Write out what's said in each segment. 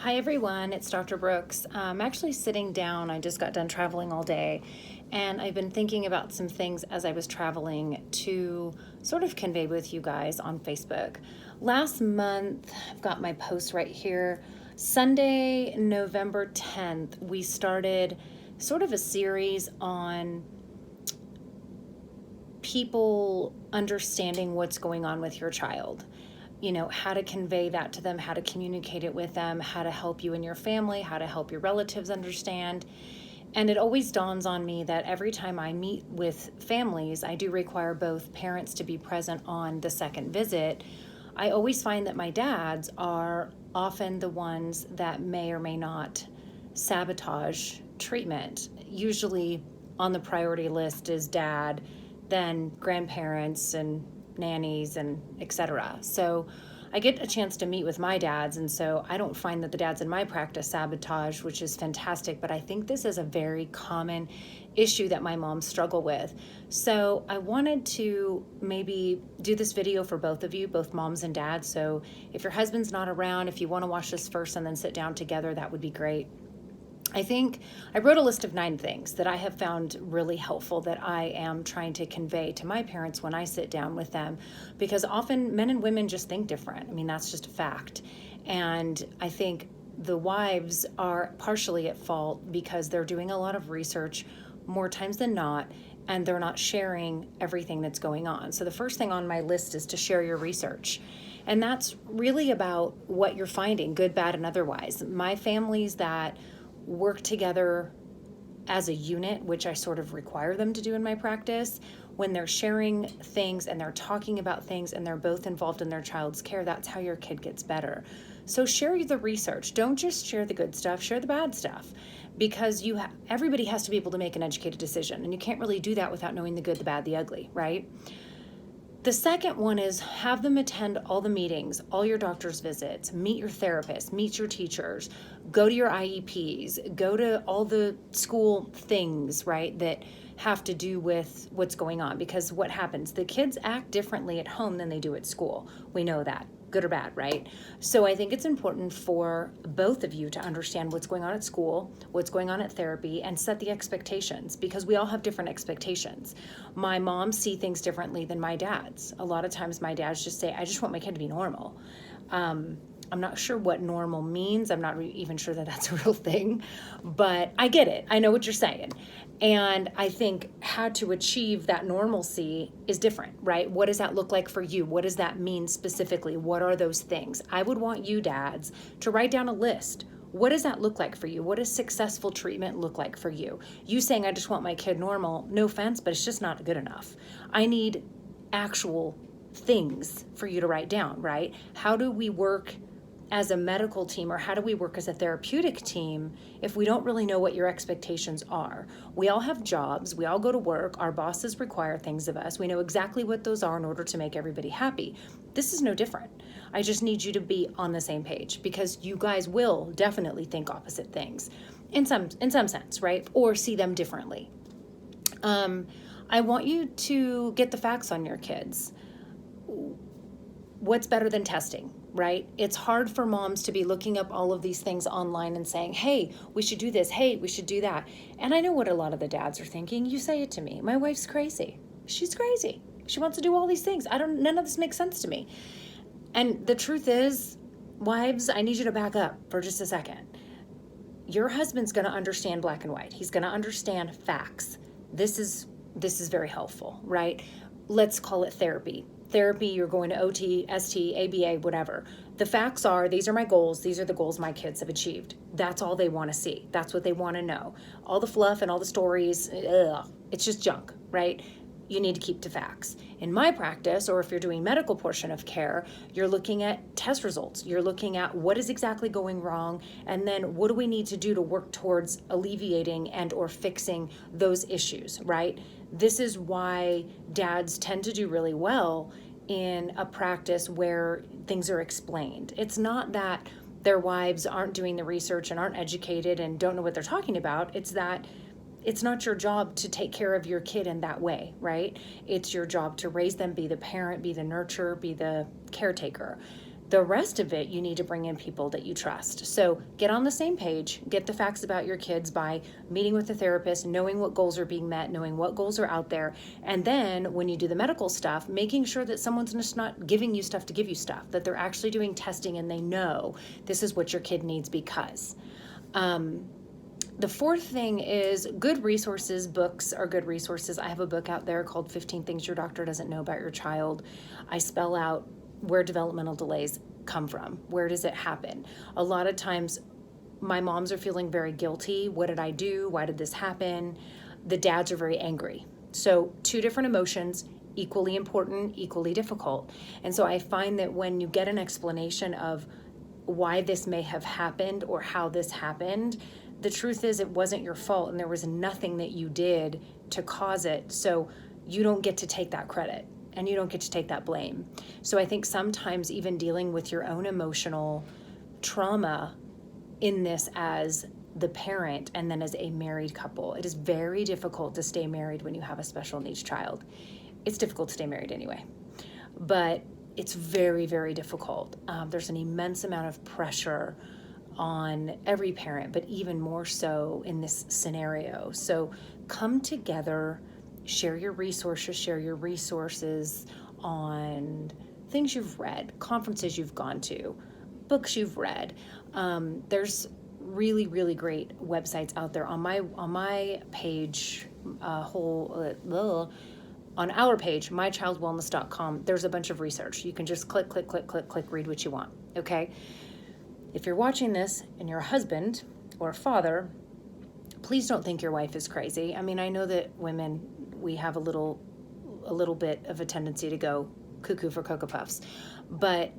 Hi everyone, it's Dr. Brooks. I'm actually sitting down. I just got done traveling all day, and I've been thinking about some things as I was traveling to sort of convey with you guys on Facebook. Last month, I've got my post right here. Sunday, November 10th, we started sort of a series on people understanding what's going on with your child. You know, how to convey that to them, how to communicate it with them, how to help you and your family, how to help your relatives understand. And it always dawns on me that every time I meet with families, I do require both parents to be present on the second visit. I always find that my dads are often the ones that may or may not sabotage treatment. Usually on the priority list is dad, then grandparents and nannies and etc. So I get a chance to meet with my dads, and so I don't find that the dads in my practice sabotage, which is fantastic, but I think this is a very common issue that my moms struggle with. So I wanted to maybe do this video for both of you, both moms and dads. So if your husband's not around, if you want to watch this first and then sit down together, that would be great. I think I wrote a list of 9 things that I have found really helpful that I am trying to convey to my parents when I sit down with them, because often men and women just think different. I mean, that's just a fact. And I think the wives are partially at fault because they're doing a lot of research more times than not, and they're not sharing everything that's going on. So the first thing on my list is to share your research. And that's really about what you're finding, good, bad, and otherwise. My families that work together as a unit, which I sort of require them to do in my practice, when they're sharing things and they're talking about things and they're both involved in their child's care, that's how your kid gets better. So share the research. Don't just share the good stuff, share the bad stuff, because everybody has to be able to make an educated decision, and you can't really do that without knowing the good, the bad, the ugly, right? The second one is have them attend all the meetings, all your doctor's visits, meet your therapist, meet your teachers, go to your IEPs, go to all the school things, right, that have to do with what's going on. Because what happens, the kids act differently at home than they do at school. We know that, good or bad, right? So I think it's important for both of you to understand what's going on at school, what's going on at therapy, and set the expectations, because we all have different expectations. My moms see things differently than my dads. A lot of times my dads just say, I just want my kid to be normal. I'm not sure what normal means. I'm not even sure that that's a real thing, but I get it. I know what you're saying. And I think how to achieve that normalcy is different, right? What does that look like for you? What does that mean specifically? What are those things? I would want you dads to write down a list. What does that look like for you? What does successful treatment look like for you? You saying, I just want my kid normal, no offense, but it's just not good enough. I need actual things for you to write down, right? How do we work as a medical team, or how do we work as a therapeutic team if we don't really know what your expectations are? We all have jobs, we all go to work, our bosses require things of us. We know exactly what those are in order to make everybody happy. This is no different. I just need you to be on the same page, because you guys will definitely think opposite things in some sense, right? Or see them differently. I want you to get the facts on your kids. What's better than testing, right? It's hard for moms to be looking up all of these things online and saying, hey, we should do this. Hey, we should do that. And I know what a lot of the dads are thinking. You say it to me. My wife's crazy. She's crazy. She wants to do all these things. None of this makes sense to me. And the truth is, wives, I need you to back up for just a second. Your husband's going to understand black and white. He's going to understand facts. This is very helpful, right? Let's call it therapy. Therapy, you're going to OT, ST, ABA, whatever. The facts are, these are my goals. These are the goals my kids have achieved. That's all they want to see. That's what they want to know. All the fluff and all the stories, it's just junk, right? You need to keep to facts. In my practice, or if you're doing medical portion of care, you're looking at test results. You're looking at what is exactly going wrong, and then what do we need to do to work towards alleviating and or fixing those issues, right? This is why dads tend to do really well in a practice where things are explained. It's not that their wives aren't doing the research and aren't educated and don't know what they're talking about. It's that it's not your job to take care of your kid in that way, right? It's your job to raise them, be the parent, be the nurturer, be the caretaker. The rest of it, you need to bring in people that you trust. So get on the same page, get the facts about your kids by meeting with a therapist, knowing what goals are being met, knowing what goals are out there. And then when you do the medical stuff, making sure that someone's just not giving you stuff to give you stuff, that they're actually doing testing and they know this is what your kid needs because. The fourth thing is good resources. Books are good resources. I have a book out there called 15 Things Your Doctor Doesn't Know About Your Child. I spell out where developmental delays come from. Where does it happen? A lot of times my moms are feeling very guilty. What did I do? Why did this happen? The dads are very angry. So two different emotions, equally important, equally difficult. And so I find that when you get an explanation of why this may have happened or how this happened, the truth is it wasn't your fault and there was nothing that you did to cause it. So you don't get to take that credit. And you don't get to take that blame. So I think sometimes even dealing with your own emotional trauma in this as the parent and then as a married couple, it is very difficult to stay married when you have a special needs child. It's difficult to stay married anyway, but it's very, very difficult. There's an immense amount of pressure on every parent, but even more so in this scenario. So come together, share your resources on things you've read, conferences you've gone to, books you've read. There's really, really great websites out there on my page, on our page, mychildwellness.com. There's a bunch of research. You can just click, read what you want. Okay. If you're watching this and you're a husband or a father, please don't think your wife is crazy. I mean, I know that women, we have a little bit of a tendency to go cuckoo for Cocoa Puffs, but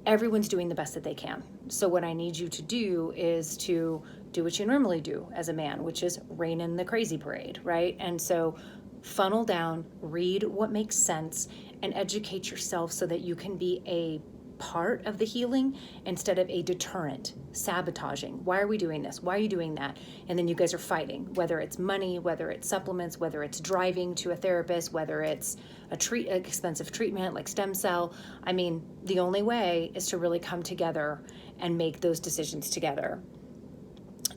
everyone's doing the best that they can. So what I need you to do is to do what you normally do as a man, which is rein in the crazy parade, right? And so funnel down, read what makes sense, and educate yourself so that you can be a part of the healing instead of a deterrent, sabotaging. Why are we doing this? Why are you doing that? And then you guys are fighting, whether it's money, whether it's supplements, whether it's driving to a therapist, whether it's expensive treatment like stem cell. I mean, the only way is to really come together and make those decisions together.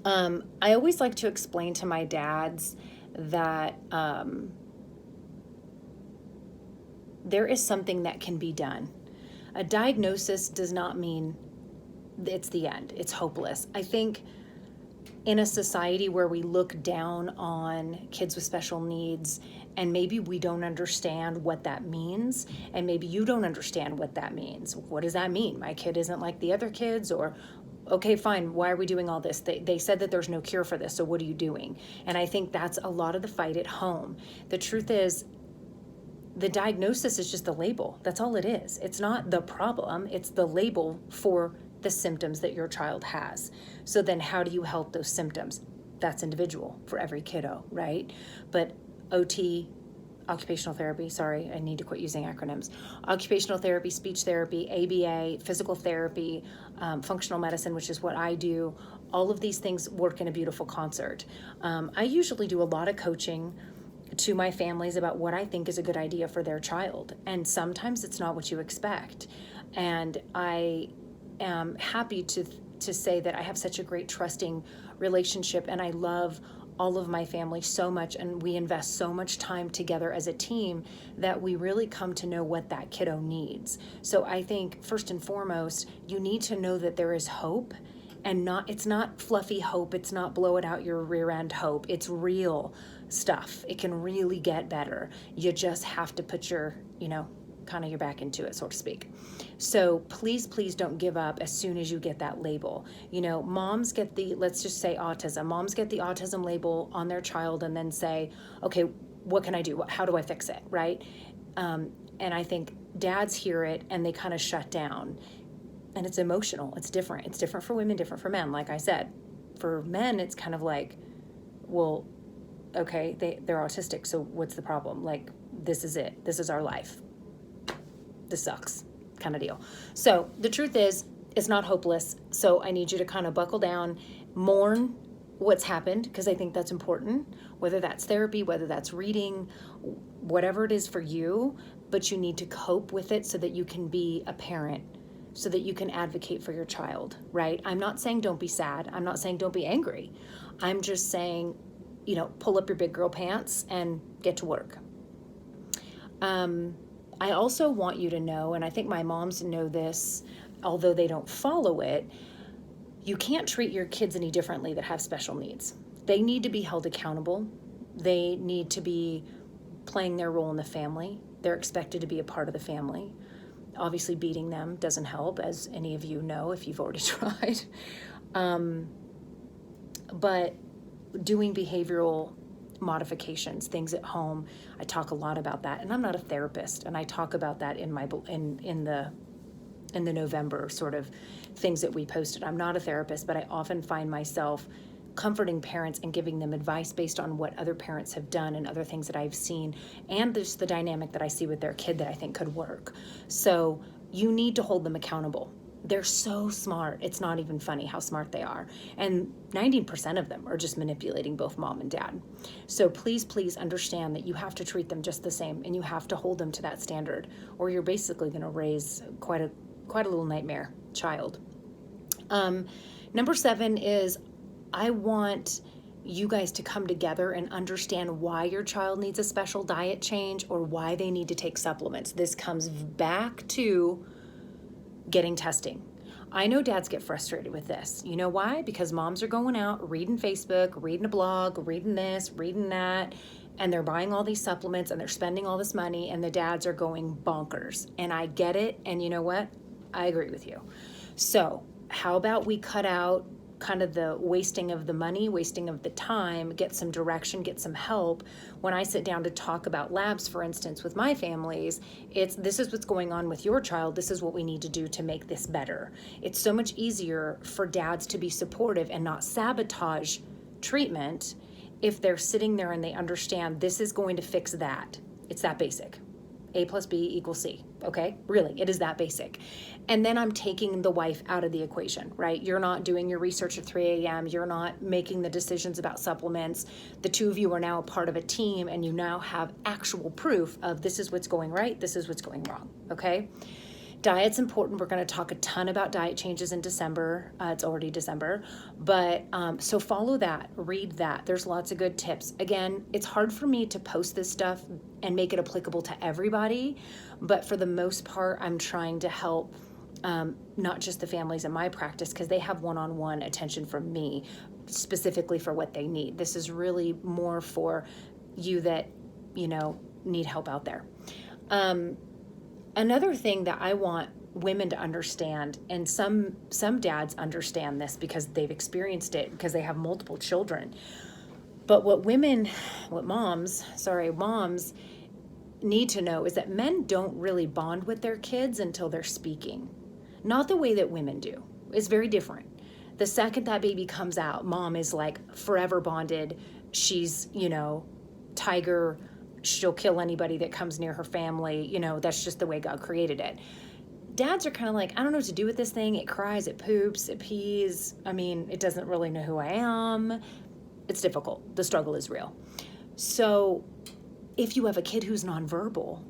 I always like to explain to my dads that there is something that can be done. A diagnosis does not mean it's the end. It's hopeless. I think in a society where we look down on kids with special needs and maybe we don't understand what that means, and maybe you don't understand what that means. What does that mean? My kid isn't like the other kids, or okay, fine, why are we doing all this? They said that there's no cure for this, so what are you doing? And I think that's a lot of the fight at home. The truth is, the diagnosis is just the label. That's all it is. It's not the problem. It's the label for the symptoms that your child has. So then how do you help those symptoms? That's individual for every kiddo, right? But OT, occupational therapy, sorry, I need to quit using acronyms. Occupational therapy, speech therapy, ABA, physical therapy, functional medicine, which is what I do. All of these things work in a beautiful concert. I usually do a lot of coaching to my families about what I think is a good idea for their child. And sometimes it's not what you expect. And I am happy to say that I have such a great trusting relationship, and I love all of my family so much, and we invest so much time together as a team that we really come to know what that kiddo needs. So I think first and foremost, you need to know that there is hope, and it's not fluffy hope. It's not blow it out your rear end hope. It's real stuff. It can really get better. You just have to put your back into it, so to speak. So please don't give up as soon as you get that label. Moms get let's just say autism. Moms get the autism label on their child and then say, okay, what can I do? How do I fix it, right? And I think dads hear it and they kind of shut down. And it's emotional. It's different. It's different for women, different for men. Like I said, for men, it's kind of like, well, okay, they're autistic, so what's the problem? Like, this is it. This is our life. This sucks, kind of deal. So the truth is, it's not hopeless. So I need you to kind of buckle down, mourn what's happened, because I think that's important, whether that's therapy, whether that's reading, whatever it is for you, but you need to cope with it so that you can be a parent so that you can advocate for your child, right? I'm not saying don't be sad. I'm not saying don't be angry. I'm just saying, pull up your big girl pants and get to work. I also want you to know, and I think my moms know this, although they don't follow it, you can't treat your kids any differently that have special needs. They need to be held accountable. They need to be playing their role in the family. They're expected to be a part of the family. Obviously, beating them doesn't help, as any of you know if you've already tried. But doing behavioral modifications, things at home, I talk a lot about that. And I'm not a therapist, and I talk about that in the November sort of things that we posted. I'm not a therapist, but I often find myself comforting parents and giving them advice based on what other parents have done and other things that I've seen, and just the dynamic that I see with their kid that I think could work. So you need to hold them accountable. They're so smart. It's not even funny how smart they are. And 90% of them are just manipulating both mom and dad. So please, please understand that you have to treat them just the same, and you have to hold them to that standard, or you're basically going to raise quite a little nightmare child. Number 7 is, I want you guys to come together and understand why your child needs a special diet change or why they need to take supplements. This comes back to getting testing. I know dads get frustrated with this. You know why? Because moms are going out, reading Facebook, reading a blog, reading this, reading that, and they're buying all these supplements and they're spending all this money, and the dads are going bonkers. And I get it. And you know what? I agree with you. So how about we cut out kind of the wasting of the money, wasting of the time, get some direction, get some help. When I sit down to talk about labs, for instance, with my families, this is what's going on with your child. This is what we need to do to make this better. It's so much easier for dads to be supportive and not sabotage treatment if they're sitting there and they understand this is going to fix that. It's that basic. A plus B equals C, okay? Really, it is that basic. And then I'm taking the wife out of the equation, right? You're not doing your research at 3 a.m. You're not making the decisions about supplements. The two of you are now a part of a team, and you now have actual proof of this is what's going right, this is what's going wrong, okay? Diet's important. We're going to talk a ton about diet changes in December. It's already December. But so follow that, read that. There's lots of good tips. Again, it's hard for me to post this stuff and make it applicable to everybody. But for the most part, I'm trying to help not just the families in my practice, because they have one-on-one attention from me specifically for what they need. This is really more for you that, need help out there. Another thing that I want women to understand, and some dads understand this because they've experienced it because they have multiple children, but what moms need to know is that men don't really bond with their kids until they're speaking. Not the way that women do. It's very different. The second that baby comes out, mom is like forever bonded. She's, tiger. She'll kill anybody that comes near her family. That's just the way God created it. Dads are kind of like, I don't know what to do with this thing. It cries, it poops, it pees. It doesn't really know who I am. It's difficult. The struggle is real. So if you have a kid who's nonverbal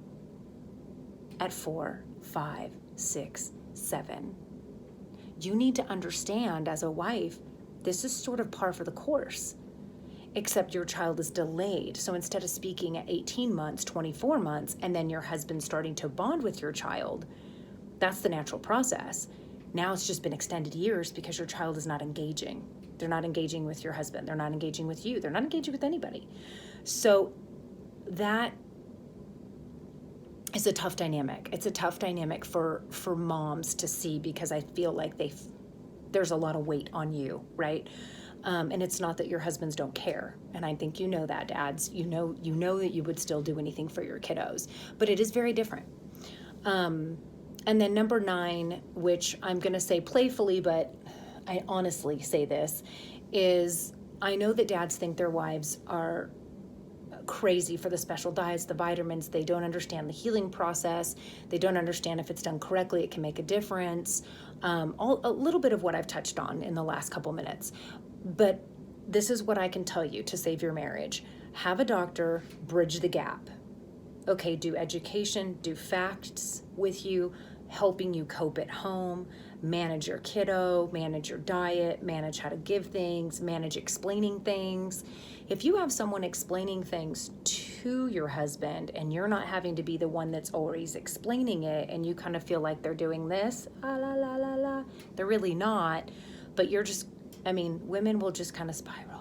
at 4, 5, 6, 7, you need to understand as a wife, this is sort of par for the course. Except your child is delayed. So instead of speaking at 18 months, 24 months, and then your husband starting to bond with your child, that's the natural process. Now it's just been extended years because your child is not engaging. They're not engaging with your husband. They're not engaging with you. They're not engaging with anybody. So that is a tough dynamic. It's a tough dynamic for moms to see, because I feel like there's a lot of weight on you, right? And it's not that your husbands don't care. And I think you know that, dads. You know that you would still do anything for your kiddos. But it is very different. And then number 9, which I'm going to say playfully, but I honestly say this, is I know that dads think their wives are crazy for the special diets, the vitamins. They don't understand the healing process. They don't understand if it's done correctly, it can make a difference. A little bit of what I've touched on in the last couple minutes. But this is what I can tell you to save your marriage. Have a doctor bridge the gap. Okay, do education, do facts with you, helping you cope at home, manage your kiddo, manage your diet, manage how to give things, manage explaining things. If you have someone explaining things to your husband and you're not having to be the one that's always explaining it, and you kind of feel like they're doing this, ah, la, la, la, la, they're really not, but you're just, I mean, women will just kind of spiral.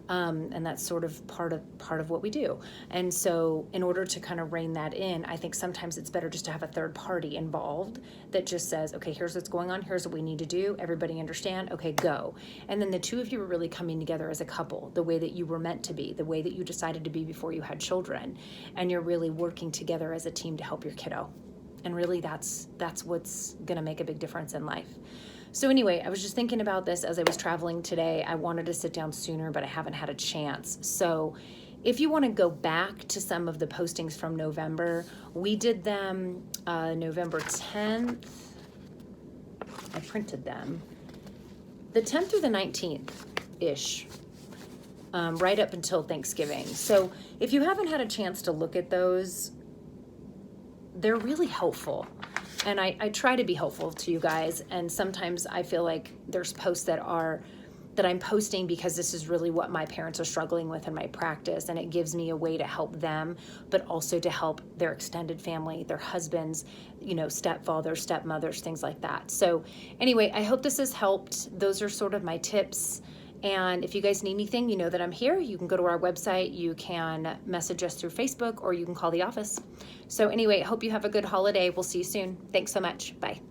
And that's sort of part of what we do. And so in order to kind of rein that in, I think sometimes it's better just to have a third party involved that just says, okay, here's what's going on. Here's what we need to do. Everybody understand? Okay, go. And then the two of you are really coming together as a couple, the way that you were meant to be, the way that you decided to be before you had children. And you're really working together as a team to help your kiddo. And really that's what's going to make a big difference in life. So anyway, I was just thinking about this as I was traveling today. I wanted to sit down sooner, but I haven't had a chance. So if you want to go back to some of the postings from November, we did them November 10th. I printed them. The 10th through the 19th-ish, right up until Thanksgiving. So if you haven't had a chance to look at those, they're really helpful. And I try to be helpful to you guys. And sometimes I feel like there's posts that I'm posting because this is really what my parents are struggling with in my practice. And it gives me a way to help them, but also to help their extended family, their husbands, stepfathers, stepmothers, things like that. So anyway, I hope this has helped. Those are sort of my tips. And if you guys need anything, you know that I'm here. You can go to our website, you can message us through Facebook, or you can call the office. So anyway, I hope you have a good holiday. We'll see you soon. Thanks so much. Bye.